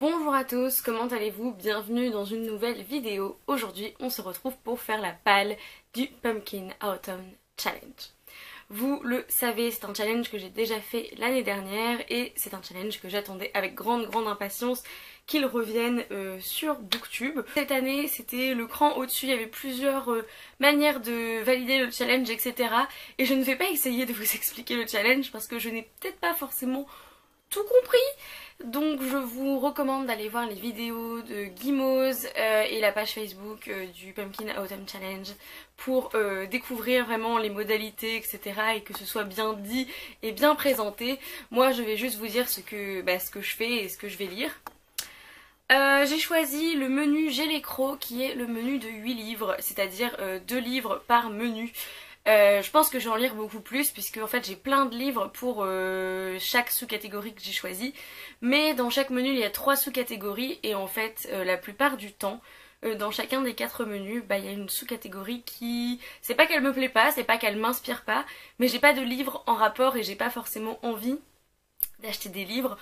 Bonjour à tous, comment allez-vous? Bienvenue dans une nouvelle vidéo. Aujourd'hui, on se retrouve pour faire la palle du Pumpkin Autumn Challenge. Vous le savez, c'est un challenge que j'ai déjà fait l'année dernière et c'est un challenge que j'attendais avec grande impatience qu'il revienne sur Booktube. Cette année, c'était le cran au-dessus, il y avait plusieurs manières de valider le challenge, etc. Et je ne vais pas essayer de vous expliquer le challenge parce que je n'ai peut-être pas forcément tout compris. Donc je vous recommande d'aller voir les vidéos de Guimauze et la page Facebook du Pumpkin Autumn Challenge pour découvrir vraiment les modalités, etc. et que ce soit bien dit et bien présenté. Moi je vais juste vous dire ce que je fais et ce que je vais lire. J'ai choisi le menu J'ai les crocs qui est le menu de 8 livres, c'est-à-dire 2 livres par menu. Je pense que je vais en lire beaucoup plus puisque en fait j'ai plein de livres pour chaque sous-catégorie que j'ai choisi. Mais dans chaque menu il y a 3 sous-catégories et en fait la plupart du temps dans chacun des 4 menus il y a une sous-catégorie qui... C'est pas qu'elle me plaît pas, c'est pas qu'elle m'inspire pas, mais j'ai pas de livres en rapport et j'ai pas forcément envie d'acheter des livres.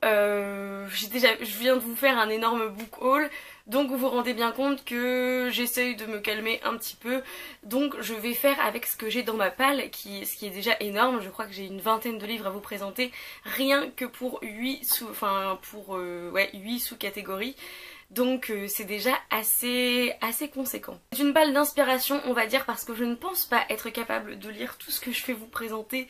Je viens de vous faire un énorme book haul, donc vous vous rendez bien compte que j'essaye de me calmer un petit peu. Donc je vais faire avec ce que j'ai dans ma palle, ce qui est déjà énorme. Je crois que j'ai une vingtaine de livres à vous présenter, rien que pour 8 sous-catégories. Donc c'est déjà assez conséquent. C'est une palle d'inspiration, on va dire, parce que je ne pense pas être capable de lire tout ce que je vais vous présenter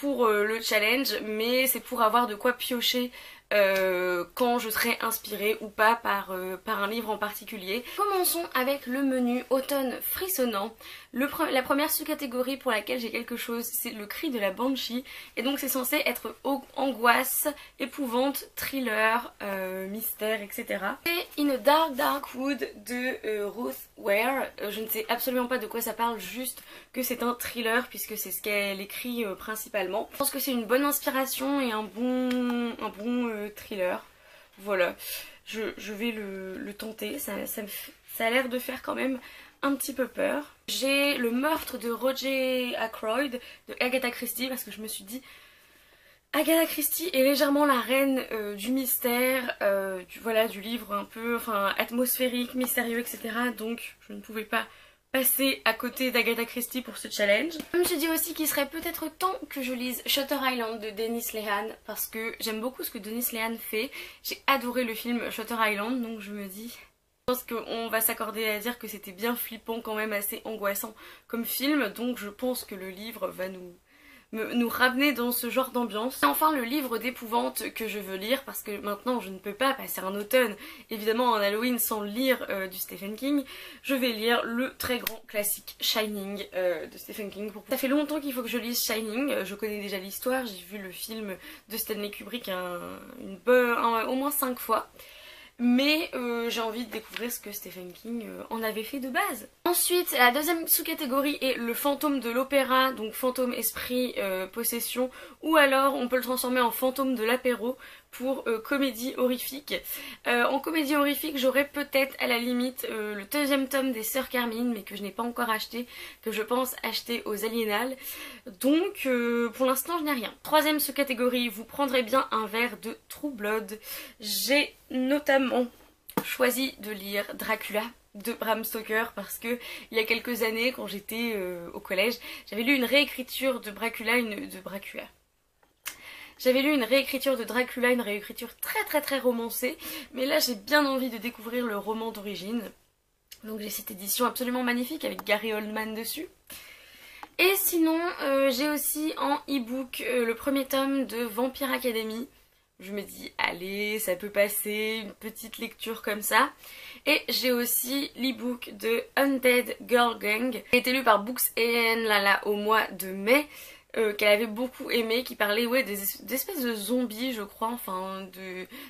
pour le challenge, mais c'est pour avoir de quoi piocher quand je serai inspirée ou pas par un livre en particulier. Commençons avec le menu automne frissonnant. La première sous-catégorie pour laquelle j'ai quelque chose, c'est le cri de la banshee, et donc c'est censé être angoisse, épouvante, thriller, mystère, etc. Et In a Dark Wood de Ruth Ware. Je ne sais absolument pas de quoi ça parle, juste que c'est un thriller puisque c'est ce qu'elle écrit principalement. Je pense que c'est une bonne inspiration et un bon thriller. Voilà, je vais le tenter, ça a l'air de faire quand même un petit peu peur. J'ai le meurtre de Roger Ackroyd de Agatha Christie parce que je me suis dit Agatha Christie est légèrement la reine du mystère, du livre un peu atmosphérique, mystérieux, etc. Donc je ne pouvais pas passer à côté d'Agatha Christie pour ce challenge. Je me suis dit aussi qu'il serait peut-être temps que je lise Shutter Island de Dennis Lehane parce que j'aime beaucoup ce que Dennis Lehane fait. J'ai adoré le film Shutter Island, donc je me dis... Je pense qu'on va s'accorder à dire que c'était bien flippant, quand même assez angoissant comme film, donc je pense que le livre va nous ramener dans ce genre d'ambiance. Enfin le livre d'épouvante que je veux lire parce que maintenant je ne peux pas passer un automne, évidemment en Halloween, sans lire du Stephen King. Je vais lire le très grand classique Shining de Stephen King. Ça fait longtemps qu'il faut que je lise Shining, je connais déjà l'histoire, j'ai vu le film de Stanley Kubrick au moins 5 fois. Mais j'ai envie de découvrir ce que Stephen King en avait fait de base. Ensuite, la deuxième sous-catégorie est le fantôme de l'opéra, donc fantôme, esprit, possession, ou alors on peut le transformer en fantôme de l'apéro pour comédie horrifique. En comédie horrifique, j'aurais peut-être à la limite le deuxième tome des Sœurs Carmine, mais que je n'ai pas encore acheté, que je pense acheter aux Aliénales. Donc pour l'instant je n'ai rien. Troisième sous-catégorie, vous prendrez bien un verre de True Blood. J'ai notamment choisi de lire Dracula de Bram Stoker parce que il y a quelques années quand j'étais au collège, j'avais lu une réécriture de J'avais lu une réécriture de Dracula, une réécriture très romancée, mais là j'ai bien envie de découvrir le roman d'origine. Donc j'ai cette édition absolument magnifique avec Gary Oldman dessus. Et sinon j'ai aussi en e-book le premier tome de Vampire Academy. Je me dis allez, ça peut passer, une petite lecture comme ça. Et j'ai aussi l'e-book de Undead Girl Gang, qui a été lu par Books and Lala au mois de mai. Qu'elle avait beaucoup aimé, qui parlait d'espèces de zombies je crois,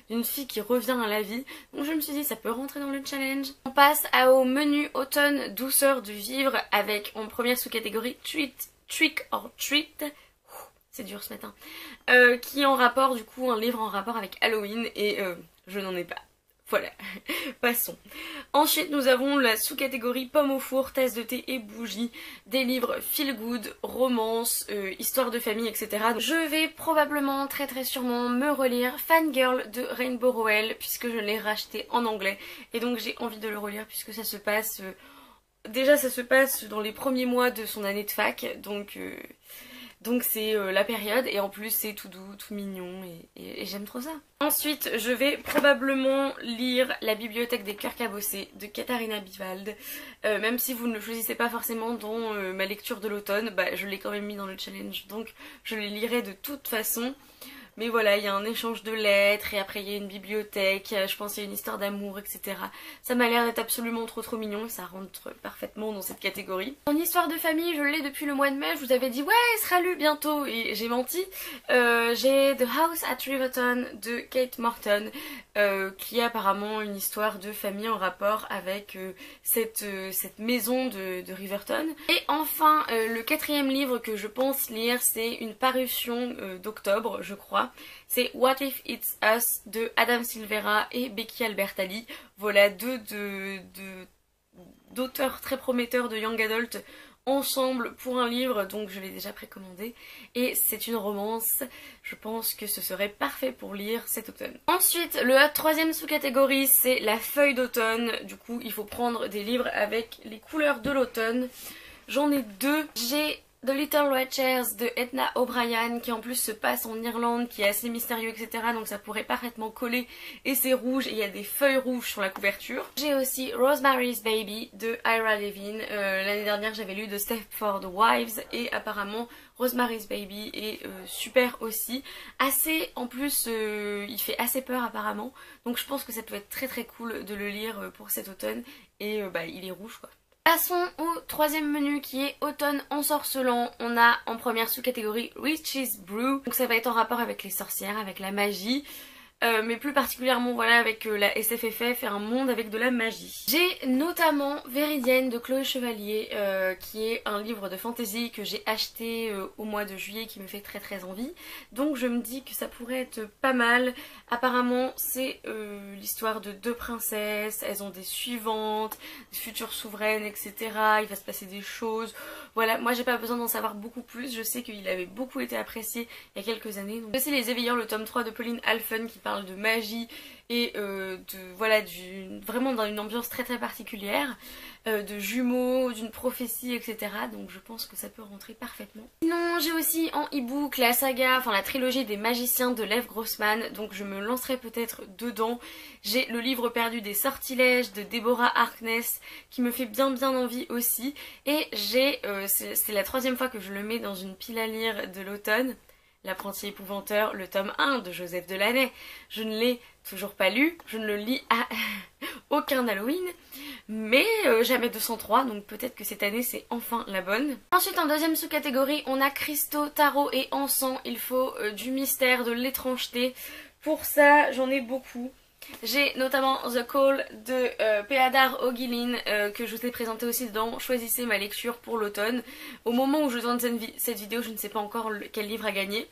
d'une fille qui revient à la vie. Donc je me suis dit ça peut rentrer dans le challenge. On passe au menu automne douceur de vivre avec en première sous-catégorie Trick or Treat, c'est dur ce matin, qui est en rapport, du coup un livre en rapport avec Halloween et je n'en ai pas Voilà, passons. Ensuite, nous avons la sous-catégorie pommes au four, tasse de thé et bougies, des livres feel good, romance, histoire de famille, etc. Donc, je vais probablement, très sûrement, me relire Fangirl de Rainbow Rowell, puisque je l'ai racheté en anglais. Et donc j'ai envie de le relire, puisque ça se passe... déjà, ça se passe dans les premiers mois de son année de fac, donc c'est la période, et en plus c'est tout doux, tout mignon, et j'aime trop ça. Ensuite, je vais probablement lire La bibliothèque des cœurs cabossés de Katharina Bivald. Même si vous ne le choisissez pas forcément dans ma lecture de l'automne, bah, je l'ai quand même mis dans le challenge, donc je les lirai de toute façon. Mais voilà, il y a un échange de lettres et après il y a une bibliothèque, je pense qu'il y a une histoire d'amour, etc. Ça m'a l'air d'être absolument trop mignon et ça rentre parfaitement dans cette catégorie. En histoire de famille, je l'ai depuis le mois de mai, je vous avais dit ouais, il sera lu bientôt et j'ai menti. J'ai The House at Riverton de Kate Morton, qui est apparemment une histoire de famille en rapport avec cette maison de Riverton. Et enfin, le quatrième livre que je pense lire, c'est une parution d'octobre, je crois. C'est What If It's Us de Adam Silvera et Becky Albertalli. Voilà deux d'auteurs très prometteurs de Young Adult ensemble pour un livre, donc je l'ai déjà précommandé. Et c'est une romance, je pense que ce serait parfait pour lire cet automne. Ensuite, la troisième sous-catégorie, c'est la feuille d'automne. Du coup, il faut prendre des livres avec les couleurs de l'automne. J'en ai deux. J'ai The Little Red Chairs de Edna O'Brien, qui en plus se passe en Irlande, qui est assez mystérieux, etc. Donc ça pourrait parfaitement coller. Et c'est rouge et il y a des feuilles rouges sur la couverture. J'ai aussi Rosemary's Baby de Ira Levin. L'année dernière j'avais lu The Stepford Wives et apparemment Rosemary's Baby est super aussi. Assez, en plus il fait assez peur apparemment. Donc je pense que ça peut être très cool de le lire pour cet automne. Et bah il est rouge quoi. Passons au troisième menu qui est automne ensorcelant. On a en première sous-catégorie Witch's Brew. Donc ça va être en rapport avec les sorcières, avec la magie. Mais plus particulièrement voilà avec la SFFF et un monde avec de la magie. J'ai notamment Véridienne de Chloé Chevalier qui est un livre de fantasy que j'ai acheté au mois de juillet qui me fait très envie. Donc je me dis que ça pourrait être pas mal. Apparemment c'est l'histoire de deux princesses, elles ont des suivantes, des futures souveraines, etc. Il va se passer des choses. Voilà, moi j'ai pas besoin d'en savoir beaucoup plus, je sais qu'il avait beaucoup été apprécié il y a quelques années. Donc, c'est Les Éveilleurs, le tome 3 de Pauline Alphen qui parle de magie et voilà, vraiment dans une ambiance très particulière, de jumeaux, d'une prophétie, etc. Donc je pense que ça peut rentrer parfaitement. Sinon j'ai aussi en e-book la saga, enfin la trilogie des magiciens de Lev Grossman, donc je me lancerai peut-être dedans. J'ai le livre perdu des sortilèges de Deborah Harkness qui me fait bien envie aussi. Et j'ai, c'est la troisième fois que je le mets dans une pile à lire de l'automne, L'apprenti épouvanteur, le tome 1 de Joseph Delaney. Je ne l'ai toujours pas lu, je ne le lis à aucun Halloween, mais jamais 203, donc peut-être que cette année c'est enfin la bonne. Ensuite en deuxième sous-catégorie, on a cristaux, tarot et encens. Il faut du mystère, de l'étrangeté. Pour ça, j'en ai beaucoup. J'ai notamment The Call de Peadar Ogilin que je vous ai présenté aussi dans Choisissez ma lecture pour l'automne. Au moment où je tourne cette vidéo, je ne sais pas encore quel livre a gagné,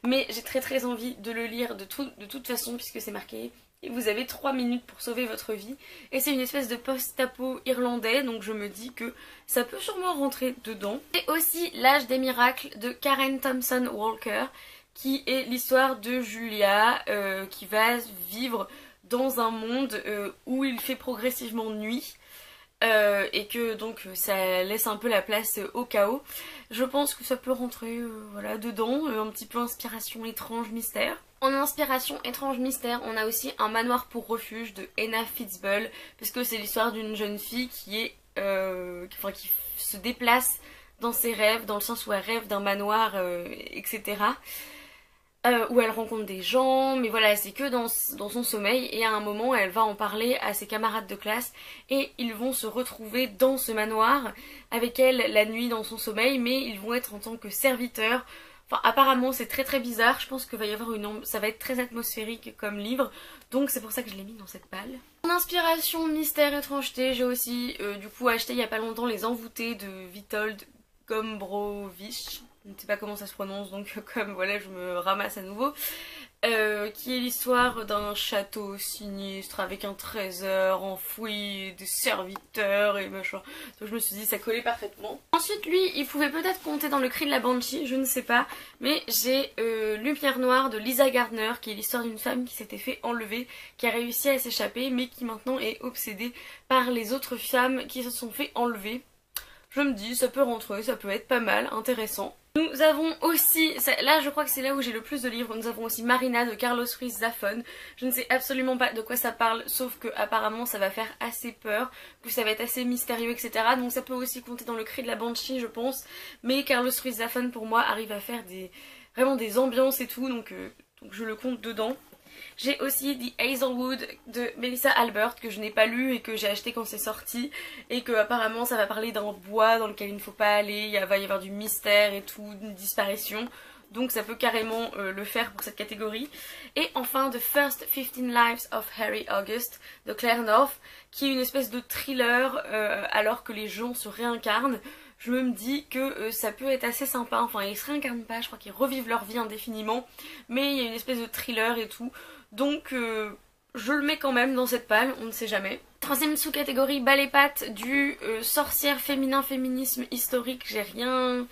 mais j'ai très envie de le lire de toute façon puisque c'est marqué. Et vous avez 3 minutes pour sauver votre vie. Et c'est une espèce de post-apo irlandais, donc je me dis que ça peut sûrement rentrer dedans. Et aussi L'âge des miracles de Karen Thompson Walker, qui est l'histoire de Julia qui va vivre dans un monde où il fait progressivement nuit et que donc ça laisse un peu la place au chaos. Je pense que ça peut rentrer voilà, dedans, un petit peu inspiration étrange mystère. En inspiration étrange mystère, on a aussi Un manoir pour refuge de Enna Fitzbull, puisque c'est l'histoire d'une jeune fille qui est qui se déplace dans ses rêves, dans le sens où elle rêve d'un manoir, etc. Où elle rencontre des gens, mais voilà, c'est que dans son sommeil, et à un moment elle va en parler à ses camarades de classe et ils vont se retrouver dans ce manoir avec elle la nuit dans son sommeil, mais ils vont être en tant que serviteurs. Enfin apparemment c'est très bizarre, je pense que va y avoir ça va être très atmosphérique comme livre, donc c'est pour ça que je l'ai mis dans cette palle. En inspiration, mystère, étrangeté, j'ai aussi du coup acheté il y a pas longtemps Les Envoûtés de Witold Gombrowicz. je ne sais pas comment ça se prononce, donc comme voilà, je me ramasse à nouveau. Qui est l'histoire d'un château sinistre avec un trésor enfoui, des serviteurs et machin. Donc je me suis dit ça collait parfaitement. Ensuite lui, il pouvait peut-être compter dans le cri de la Banshee, je ne sais pas. Mais j'ai Lumière Noire de Lisa Gardner, qui est l'histoire d'une femme qui s'était fait enlever, qui a réussi à s'échapper, mais qui maintenant est obsédée par les autres femmes qui se sont fait enlever. Je me dis ça peut rentrer, ça peut être pas mal, intéressant. Nous avons aussi, là je crois que c'est là où j'ai le plus de livres, nous avons aussi Marina de Carlos Ruiz Zafón. Je ne sais absolument pas de quoi ça parle, sauf que apparemment ça va faire assez peur, que ça va être assez mystérieux, etc. Donc ça peut aussi compter dans le cri de la Banshee, je pense. Mais Carlos Ruiz Zafón pour moi arrive à faire vraiment des ambiances et tout, donc je le compte dedans. J'ai aussi The Hazelwood de Melissa Albert que je n'ai pas lu et que j'ai acheté quand c'est sorti, et que apparemment ça va parler d'un bois dans lequel il ne faut pas aller, il va y avoir du mystère et tout, une disparition, donc ça peut carrément le faire pour cette catégorie. Et enfin The First 15 Lives of Harry August de Claire North, qui est une espèce de thriller alors que les gens se réincarnent. Je me dis que ça peut être assez sympa, enfin ils se réincarnent pas, je crois qu'ils revivent leur vie indéfiniment, mais il y a une espèce de thriller et tout, donc je le mets quand même dans cette palle, on ne sait jamais. Troisième sous-catégorie, bal et pattes du sorcière féminin féminisme historique, j'ai rien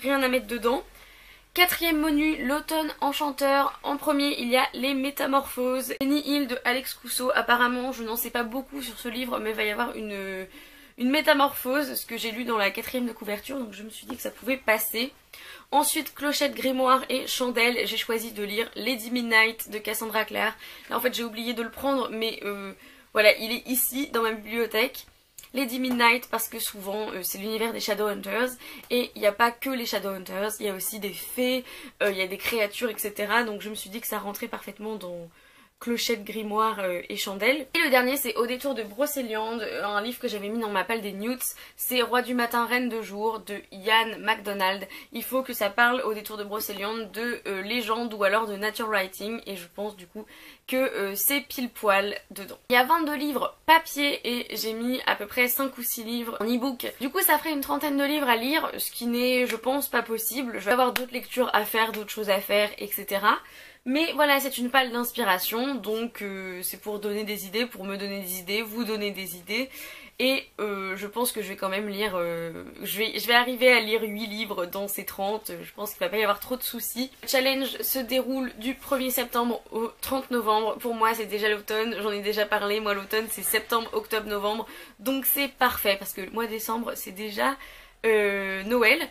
à mettre dedans. Quatrième menu, l'automne enchanteur. En premier, il y a les métamorphoses. Penny Hill de Alex Cousteau. Apparemment, je n'en sais pas beaucoup sur ce livre, mais il va y avoir une métamorphose, ce que j'ai lu dans la 4e de couverture, donc je me suis dit que ça pouvait passer. Ensuite, Clochette, Grimoire et Chandelle, j'ai choisi de lire Lady Midnight de Cassandra Clare. Là en fait j'ai oublié de le prendre, mais voilà, il est ici dans ma bibliothèque. Lady Midnight parce que souvent c'est l'univers des Shadowhunters, et il n'y a pas que les Shadowhunters, il y a aussi des fées, il y a des créatures, etc. Donc je me suis dit que ça rentrait parfaitement dans Clochette, Grimoire et Chandelle. Et le dernier c'est Au détour de Brocéliande, un livre que j'avais mis dans ma palle des Newts. C'est Roi du matin, Reine de jour de Ian MacDonald. Il faut que ça parle au détour de Brocéliande de légende ou alors de nature writing, et je pense du coup que c'est pile poil dedans. Il y a 22 livres papier et j'ai mis à peu près 5 ou 6 livres en e-book. Du coup ça ferait une trentaine de livres à lire, ce qui n'est je pense pas possible. Je vais avoir d'autres lectures à faire, d'autres choses à faire, etc. Mais voilà, c'est une palle d'inspiration, donc c'est pour donner des idées, pour me donner des idées, vous donner des idées. Et je pense que je vais quand même lire, je vais arriver à lire 8 livres dans ces 30, je pense qu'il va pas y avoir trop de soucis. Le challenge se déroule du 1er septembre au 30 novembre, pour moi c'est déjà l'automne, j'en ai déjà parlé, moi l'automne c'est septembre, octobre, novembre, donc c'est parfait parce que le mois de décembre c'est déjà Noël.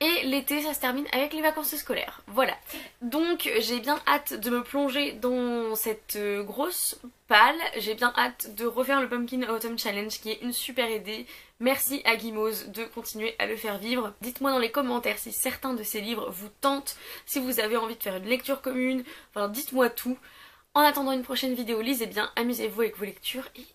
Et l'été ça se termine avec les vacances scolaires, voilà. Donc j'ai bien hâte de me plonger dans cette grosse palle, j'ai bien hâte de refaire le Pumpkin Autumn Challenge qui est une super idée. Merci à Guimauve de continuer à le faire vivre. Dites-moi dans les commentaires si certains de ces livres vous tentent, si vous avez envie de faire une lecture commune, enfin dites-moi tout. En attendant une prochaine vidéo, lisez bien, amusez-vous avec vos lectures et